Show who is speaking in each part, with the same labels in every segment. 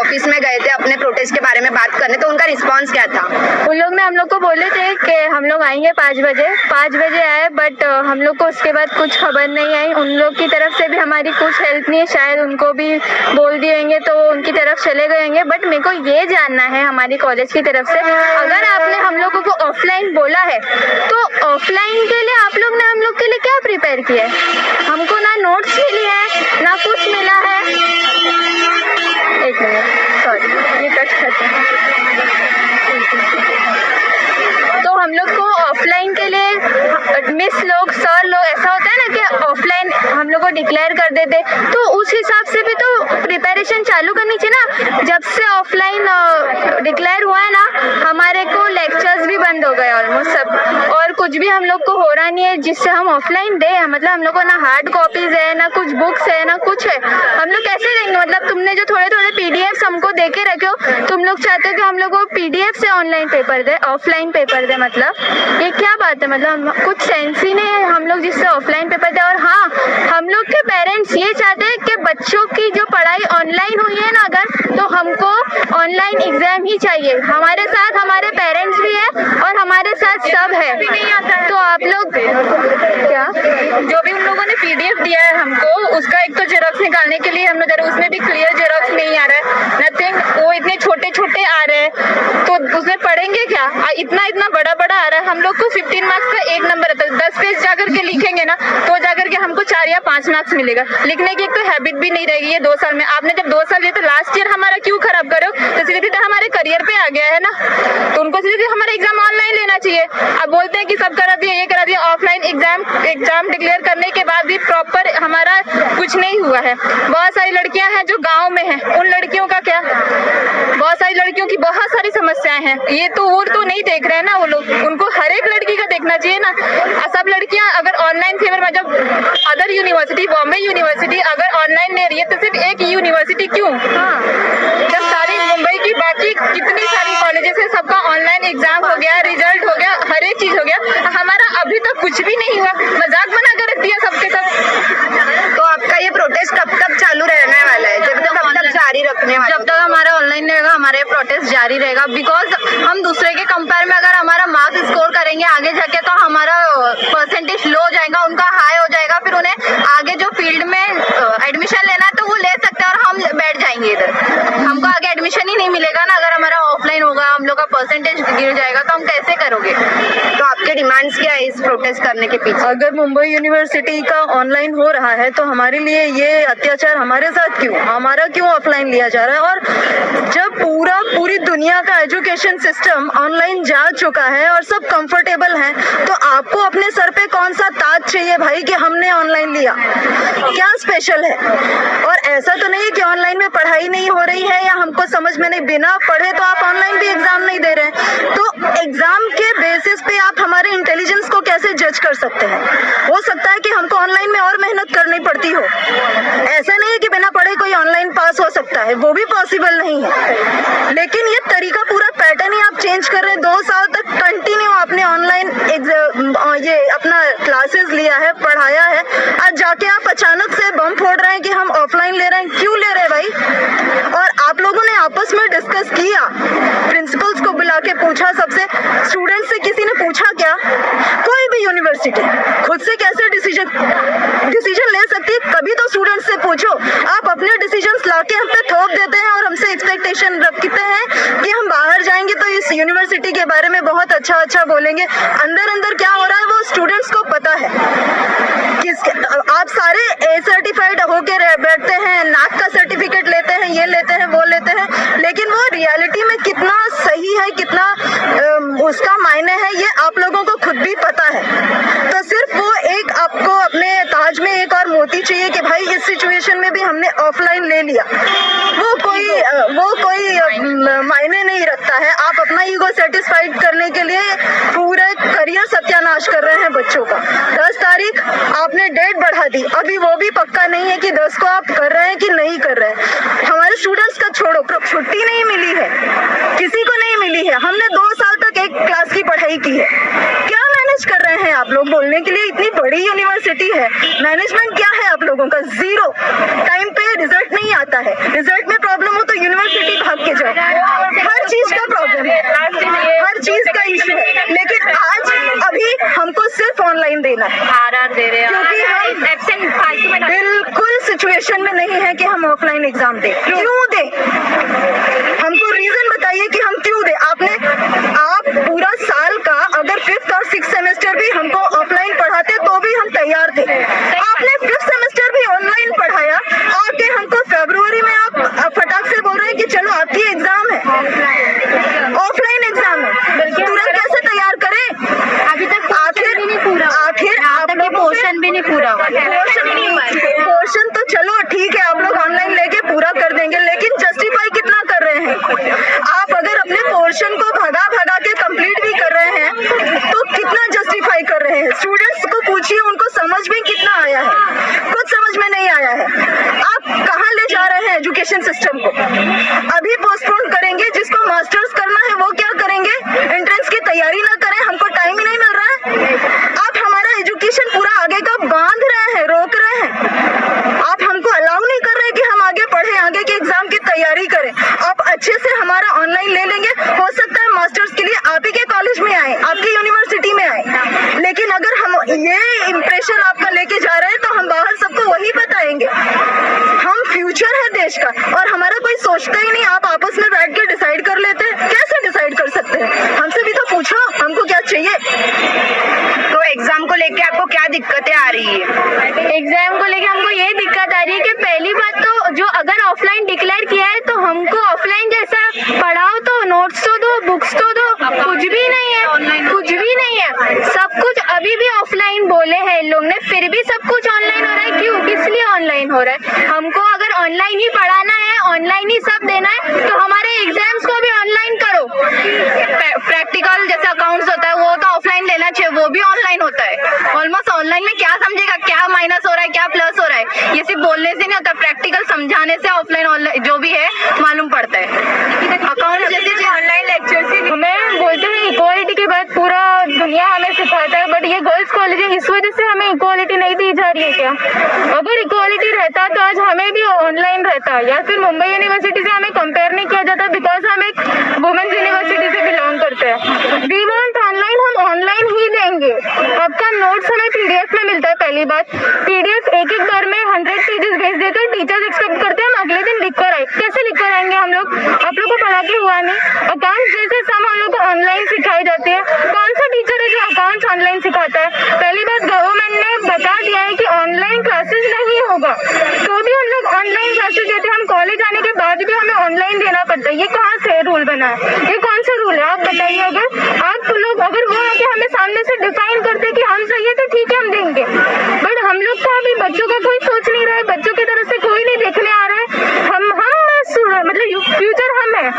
Speaker 1: Office में गए थे अपने प्रोटेस्ट के बारे में बात करने, तो उनका रिस्पॉन्स क्या था?
Speaker 2: उन लोग ने हम लोग को बोले थे कि हम लोग आएंगे 5 बजे आए, बट हम लोग को उसके बाद कुछ खबर नहीं आई। उन लोग की तरफ से भी हमारी कुछ हेल्प नहीं है, शायद उनको भी बोल दिएंगे तो उनकी तरफ चले गएंगे। बट मेरे को ये जानना है हमारी कॉलेज की तरफ से, अगर आपने हम लोगों को ऑफलाइन बोला है तो ऑफलाइन के लिए आप लोग ने हम लोग के लिए क्या प्रिपेयर किया है? हमको ना नोट्स मिली है ना कुछ मिला है। एक मिनट, सॉरी, ये कट करते हैं। तो हम लोग को ऑफलाइन के लिए मिस लोग, सर लोग, ऐसा होता है ना कि ऑफलाइन हम लोग को डिक्लेयर कर देते, तो उस हिसाब से भी तो प्रिपरेशन चालू करनी चाहिए ना। जब से ऑफलाइन डिक्लेयर हुआ है ना, हमारे को लेक्चर्स भी बंद हो गए ऑलमोस्ट सब, और कुछ भी हम लोग को हो रहा नहीं है जिससे हम ऑफलाइन दे। मतलब हम लोग को ना हार्ड कॉपीज है, ना कुछ बुक्स है, ना कुछ है। हम लोग कैसे देंगे? मतलब तुमने जो थोड़े थोड़े पीडीएफ हमको दे के रखे हो, तुम लोग चाहते हो कि हम लोग को पीडीएफ से ऑनलाइन पेपर दे, ऑफलाइन पेपर दे? मतलब ये क्या बात है? मतलब कुछ सेंस ही नहीं है हम लोग जिससे ऑफलाइन पेपर दे। और हाँ, हम लोग के पेरेंट्स ये चाहते हैं कि बच्चों की जो पढ़ाई ऑनलाइन हुई है ना, अगर तो हमको ऑनलाइन एग्जाम ही चाहिए। हमारे साथ हमारे पेरेंट्स भी है और हमारे साथ सब है। तो आप लोग क्या
Speaker 3: जो भी उन लोगों ने पीडीएफ दिया है हमको, उसका एक तो जेरॉक्स निकालने के लिए हम लोग, उसमें भी क्लियर जेरॉक्स नहीं आ रहा है, नथिंग। वो इतने छोटे छोटे आ रहे हैं, तो उसमें पढ़ेंगे क्या? इतना इतना बड़ा बड़ा आ रहा है। हम लोग को 15 मार्क्स का एक नंबर आता है, 10 पेज जाकर के लिखेंगे ना तो जाकर के हमको 4 या 5 मार्क्स मिलेगा। लिखने की एक तो हैबिट भी नहीं रहेगी ये 2 साल में। आपने जब 2 साल लिए तो लास्ट ईयर हमारा क्यों खराब करो? तो सीधे सीधे हमारे करियर पे आ गया है ना, तो उनको सीधे सीधे हमारा एग्जाम ऑनलाइन लेना चाहिए। अब बोलते हैं कि सब करा दिया, ये करा दिया। ऑफलाइन एग्जाम डिक्लेयर करने के बाद भी प्रॉपर हमारा कुछ नहीं हुआ है। बहुत सारी लड़कियां हैं जो गाँव में हैं, उन लड़कियों का क्या? बहुत सारी लड़कियों की बहुत सारी समस्याएं हैं। ये तो वो तो नहीं देख रहे हैं ना वो लोग, उनको हर एक लड़की का देखना चाहिए ना। सब लड़कियां अगर ऑनलाइन फेवर में, जब अदर यूनिवर्सिटी, बॉम्बे यूनिवर्सिटी अगर ऑनलाइन ले रही है तो सिर्फ एक यूनिवर्सिटी क्यों? जब सारी मुंबई की बाकी कितनी सारी कॉलेजेस है, सबका ऑनलाइन एग्जाम हो गया, रिजल्ट हो गया, हर एक चीज हो गया। हमारा अभी तक कुछ भी नहीं हुआ, मजाक बना कर रख दिया सबके सब।
Speaker 1: तो आपका ये प्रोटेस्ट कब तक चालू रहने वाला है? जब तक जारी रखने वाले?
Speaker 2: जब तक हमारा ऑनलाइन नहीं होगा हमारे प्रोटेस्ट जारी रहेगा। बिकॉज हम दूसरे के कंपेयर में अगर हमारा मार्क्स स्कोर करेंगे आगे जाके तो हमारा परसेंटेज लो हो जाएगा, उनका हाई हो जाएगा। फिर उन्हें आगे जो फील्ड में एडमिशन लेना है तो वो ले सकते हैं और हम बैठ जाएंगे इधर। हमको आगे एडमिशन ही नहीं मिलेगा ना अगर हमारा ऑफलाइन होगा, हम लोग का परसेंटेज गिर जाएगा तो हम कैसे करोगे?
Speaker 1: तो आपके डिमांड्स क्या है इस प्रोटेस्ट करने के पीछे?
Speaker 2: अगर मुंबई यूनिवर्सिटी का ऑनलाइन हो रहा है तो हमारे लिए ये अत्याचार हमारे साथ क्यों? हमारा क्यों ऑफलाइन लिया जा रहा है? और जब पूरी दुनिया का एजुकेशन सिस्टम ऑनलाइन जा चुका है और सब कंफर्टेबल है, तो आपको अपने सर पे कौन सा ताज चाहिए भाई कि हमने ऑनलाइन लिया? क्या स्पेशल है? और ऐसा तो नहीं कि ऑनलाइन में पढ़ाई नहीं हो रही है या हमको समझ में नहीं, बिना पढ़े तो आप ऑनलाइन भी एग्जाम नहीं दे रहे। तो एग्जाम के बेसिस पे आप हमारे इंटेलिजेंस को कैसे जज कर सकते हैं? हो सकता है कि हमको ऑनलाइन में और मेहनत करनी पड़ती हो, ऐसा नहीं है कि बिना पढ़े कोई ऑनलाइन पास हो सकता है, वो भी पॉसिबल नहीं है। लेकिन ये तरीका, पूरा पैटर्न ही आप चेंज कर रहे हैं। 2 साल तक कंटिन्यू आपने ऑनलाइन ये अपना क्लासेस लिया है, पढ़ाया है, आज जाके आप अचानक से बम फोड़ रहे हैं कि हम ऑफलाइन ले रहे हैं। क्यों ले रहे हैं भाई? और आप लोगों ने आपस में डिस्कस किया, प्रिंसिपल्स को बुला के पूछा, सबसे, स्टूडेंट से किसी ने पूछा क्या? कोई भी यूनिवर्सिटी खुद से कैसे डिसीजन ले सकती है? कभी तो स्टूडेंट से पूछो। आप अपने डिसीजंस लाके हम पे थोप देते हैं और हमसे एक्सपेक्टेशन रखते हैं कि हम बाहर जाएंगे तो इस यूनिवर्सिटी के बारे में बहुत अच्छा बोलेंगे। अंदर अंदर क्या हो रहा है वो स्टूडेंट्स को पता है। आप सारे ए सर्टिफाइड होके बैठते हैं, नाक का सर्टिफिकेट लेते हैं, ये लेते हैं, वो लेते हैं, लेकिन वो रियलिटी में कितना सही है, कितना उसका मायने है, ये आप लोगों को खुद भी पता है। तो सिर्फ वो एक आपको अपने ताज में एक और मोती चाहिए कि भाई इस सिचुएशन में भी हमने ऑफलाइन ले लिया, वो कोई मायने नहीं रखता है। आप अपना ईगो सेटिस्फाइड करने के लिए पूरे करियर सत्यानाश कर रहे हैं बच्चों का। 10 तारीख आपने डेट बढ़ा दी, अभी वो भी पक्का नहीं है कि 10 को आप कर रहे हैं कि नहीं कर रहे हैं। हमारे स्टूडेंट्स का छोड़ो, छुट्टी नहीं मिली है, किसी को नहीं मिली है। हमने 2 साल तक एक क्लास की पढ़ाई की है। क्या मैनेज कर रहे हैं आप लोग? बोलने के लिए इतनी बड़ी यूनिवर्सिटी है, मैनेजमेंट क्या है आप लोगों का? 0। टाइम पे रिजल्ट नहीं आता है, रिजल्ट में प्रॉब्लम हो तो यूनिवर्सिटी जाओ, हर चीज का प्रॉब्लम है, हर चीज का इशू है। लेकिन आज अभी हमको सिर्फ ऑनलाइन देना है
Speaker 3: दे रहे हैं
Speaker 2: क्योंकि हम बिल्कुल सिचुएशन में नहीं है कि हम ऑफलाइन एग्जाम दें। क्यों दें? हमको रीजन बताइए कि हम क्यों दें। आप पूरा साल का अगर 5th और 6th सेमेस्टर भी हमको ऑफलाइन पढ़ाते तो भी हम तैयार थे। आपने 5th सेमेस्टर भी ऑनलाइन पढ़ाया, आके हमको फरवरी में आप फटाक से बोल रहे हैं कि चलो आपकी एग्जाम है, ऑफलाइन एग्जाम है, तुरंत कैसे तैयार करें?
Speaker 3: अभी तक
Speaker 2: आखिर आप लोग
Speaker 3: पोर्शन भी नहीं पूरा हुआ।
Speaker 2: पोर्शन तो चलो ठीक है, आप लोग ऑनलाइन लेके पूरा कर देंगे, लेकिन जस्टिफाई कितना कर रहे हैं? आप अगर अपने पोर्शन को भगा के कंप्लीट भी कर रहे हैं तो कितना जस्टिफाई कर रहे हैं? स्टूडेंट्स को पूछिए, उनको समझ में कितना आया है? कुछ समझ में नहीं आया है। आप कहाँ ले जा रहे हैं एजुकेशन सिस्टम को? अभी पोस्टपोन करेंगे, जिसको मास्टर्स करना है वो क्या करेंगे? एंट्रेंस की तैयारी ना करें, हमको टाइम ही नहीं मिल रहा है। आप हमारा एजुकेशन पूरा आगे का बांध रहे हैं, रोक रहे हैं। आप हमको अलाउ नहीं कर रहे कि हम आगे पढ़े, आगे के एग्जाम की तैयारी करें। आप अच्छे से हमारा ऑनलाइन ले लेंगे, हो सकता है मास्टर्स के लिए आप ही के कॉलेज में आए, आपकी यूनिवर्सिटी में आए। लेकिन अगर हम ये इम्प्रेशन आपका लेके जा रहे हैं तो हम बाहर सबको वही बताएंगे। हम फ्यूचर है देश का और हमारा कोई सोचता ही नहीं। आप आपस में बैठ के डिसाइड कर लेते हैं। कैसे डिसाइड कर सकते हैं? हमसे भी तो पूछो, हमको क्या चाहिए।
Speaker 1: तो एग्जाम को लेके आपको क्या दिक्कतें आ रही है?
Speaker 3: एग्जाम को लेके हमको ये दिक्कत आ रही है कि पहली बात तो जो अगर ऑफलाइन डिक्लेयर किया है तो हमको ऑफलाइन जैसा पढ़ाओ तो नोट्स तो दो, बुक्स तो दो, कुछ भी नहीं है, कुछ भी नहीं है। सब कुछ अभी भी ऑफलाइन बोले हैं लोग ने, फिर भी सब कुछ ऑनलाइन हो रहा है। क्यों? किस लिए ऑनलाइन हो रहा है? हमको अगर ऑनलाइन ही पढ़ाना है, ऑनलाइन ही सब देना है तो हमारे एग्जाम्स को भी ऑनलाइन करो। प्रैक्टिकल जैसे अकाउंट्स होता है वो तो ऑफलाइन लेना चाहिए, वो भी ऑनलाइन होता है। ऑलमोस्ट ऑनलाइन में क्या समझेगा, क्या माइनस हो रहा है, क्या प्लस हो रहा है? ये सिर्फ बोलने से नहीं होता, प्रैक्टिकल समझाने से ऑफलाइन जो भी है मालूम पड़ता है। अकाउंट जैसे ऑनलाइन लेक्चर से हमें बोलते हैं इक्वालिटी की बात पूरा दुनिया हमें सिखाता है, बट ये गर्ल्स कॉलेज है, इस वजह से हमें इक्वालिटी नहीं दी जा रही है क्या? अगर इक्वालिटी रहता तो आज हमें भी ऑनलाइन रहता, या फिर मुंबई यूनिवर्सिटी से हमें कंपेयर नहीं किया जाता बिकॉज हम एक वुमेन्स यूनिवर्सिटी से बिलोंग करते हैं। वी वांट ऑनलाइन, हम ऑनलाइन ही देंगे। आपका नोट्स हमें पीडीएफ में मिलता है। पहली बात, पीडीएफ एक बार में 100 पेजेस भेज देते हैं। टीचर्स एक्सपेक्ट करते हैं हम अगले दिन लिख कर आए। कैसे लिख कर आएंगे हम लोग? आप लोग को पढ़ा के हुआ नहीं। अकाउंट्स जैसे सम हम लोग को ऑनलाइन सिखाई जाती है। कौन सा टीचर है जो अकाउंट्स ऑनलाइन सिखाता है? पहली बात, गवर्नमेंट ने बता दिया है कि ऑनलाइन क्लासेस नहीं होगा, तो भी हम लोग ऑनलाइन क्लासेस देते हैं। हम कॉलेज आने के बाद भी हमें ऑनलाइन देना पड़ता है। ये कहाँ से रूल बना है? ये कौन सा रूल है? आप बताइए। अगर आप लोग अगर वो आके हमें सामने से डिफाइन करते कि हम सही है तो ठीक है हम देंगे, बट हम लोग का अभी बच्चों का कोई सोच नहीं रहा है, बच्चों की तरफ से कोई नहीं देखने आ रहा है। हम मतलब फ्यूचर हम है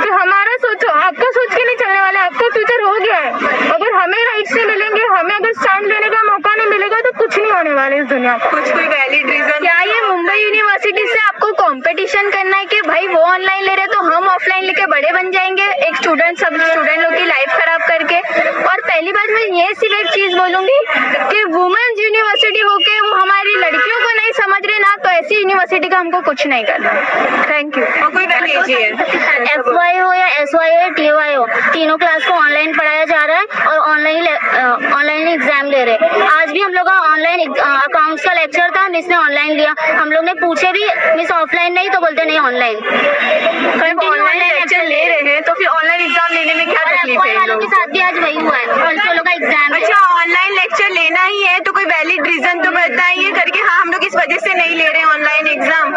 Speaker 3: कि हमारा सोचो, आपका सोच के नहीं चलने वाले, आपका फ्यूचर हो गया है। अगर हमें राइट्स नहीं मिलेंगे, हमें अगर स्टैंड लेने का मौका नहीं मिलेगा तो कुछ नहीं होने वाले इस दुनिया में।
Speaker 1: कुछ कोई वैलिड रीजन?
Speaker 3: क्या ये मुंबई यूनिवर्सिटी से आपको कंपटीशन करना है कि भाई वो ऑनलाइन ले रहे तो हम ऑफलाइन लेके बड़े बन जाएंगे, एक सब स्टूडेंट लोग की लाइफ खराब करके? और पहली बात मैं ये सिर्फ एक चीज बोलूंगी कि वुमेन्स यूनिवर्सिटी होके वो हमारी लड़कियों को नहीं समझ रहे ना, तो ऐसी यूनिवर्सिटी का हमको कुछ नहीं करना। Thank you.
Speaker 1: कोई वैलिड है?
Speaker 3: FY हो या SY हो या TY हो, तीनों क्लास को ऑनलाइन पढ़ाया जा रहा है और ऑनलाइन एग्जाम ले रहे हैं। आज भी हम लोग का ऑनलाइन अकाउंट्स का लेक्चर था, मिस ने ऑनलाइन लिया। हम लोग ने पूछे भी मिस ऑफलाइन नहीं, तो बोलते नहीं ऑनलाइन।
Speaker 1: ऑनलाइन लेक्चर ले रहे हैं तो फिर ऑनलाइन एग्जाम लेने में क्या तकलीफ है?
Speaker 3: वालों के साथ भी आज वही हुआ है, वालों का एग्जाम।
Speaker 1: अच्छा, ऑनलाइन लेक्चर लेना ही है तो कोई वैलिड रीजन तो बताइए करके हाँ हम लोग इस वजह से नहीं ले रहे हैं ऑनलाइन एग्जाम।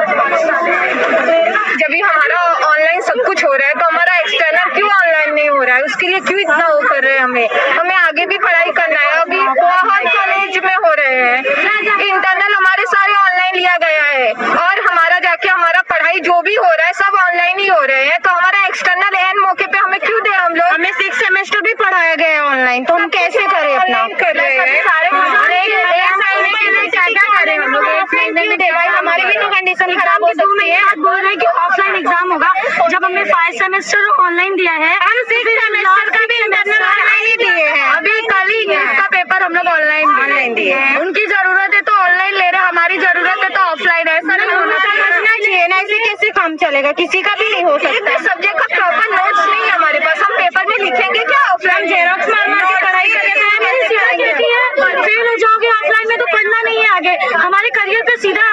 Speaker 1: जब भी हमारा ऑनलाइन सब कुछ हो रहा है तो हमारा एक्सटर्नल क्यों ऑनलाइन नहीं हो रहा है? उसके लिए क्यों इतना वो कर रहे हैं? हमें आगे भी पढ़ाई करना है। अभी बहुत कॉलेज में हो रहे हैं, इंटरनल हमारे सारे ऑनलाइन लिया गया है और हमारा जाके हमारा पढ़ाई जो भी हो रहा है सब ऑनलाइन ही हो रहे हैं, तो हमारा एक्सटर्नल एन मौके पे हमें क्यों दे? हम लोग हमें 6 सेमेस्टर भी पढ़ाया गया है ऑनलाइन, तो हम कैसे करें? अपना कर रहे हैं हमारी भी तो कंडीशन खराब हो सकती है।
Speaker 4: बोल रहे हैं कि ऑफलाइन एग्जाम होगा, जब हमने 5 सेमेस्टर ऑनलाइन दिया है,
Speaker 1: हम 6 सेमेस्टर का भी ऑनलाइन ही दिए हैं। अभी कल ही इसका पेपर हम लोग ऑनलाइन दिए हैं। उनकी जरूरत है तो ऑनलाइन ले रहे, हमारी जरूरत है तो ऑफलाइन है। सर समझना चाहिए ना, ऐसे कैसे
Speaker 4: कैसे काम चलेगा, किसी का भी नहीं हो सकता।
Speaker 1: सब्जेक्ट का प्रॉपर नोट्स नहीं है हमारे पास, हम पेपर में लिखेंगे क्या? ऑफलाइन
Speaker 4: जेरोक्स मार मार के पढ़ाई करेंगे, फेल हो जाओगे। ऑफलाइन में तो पढ़ना नहीं है आगे, हमारे करियर पे सीधा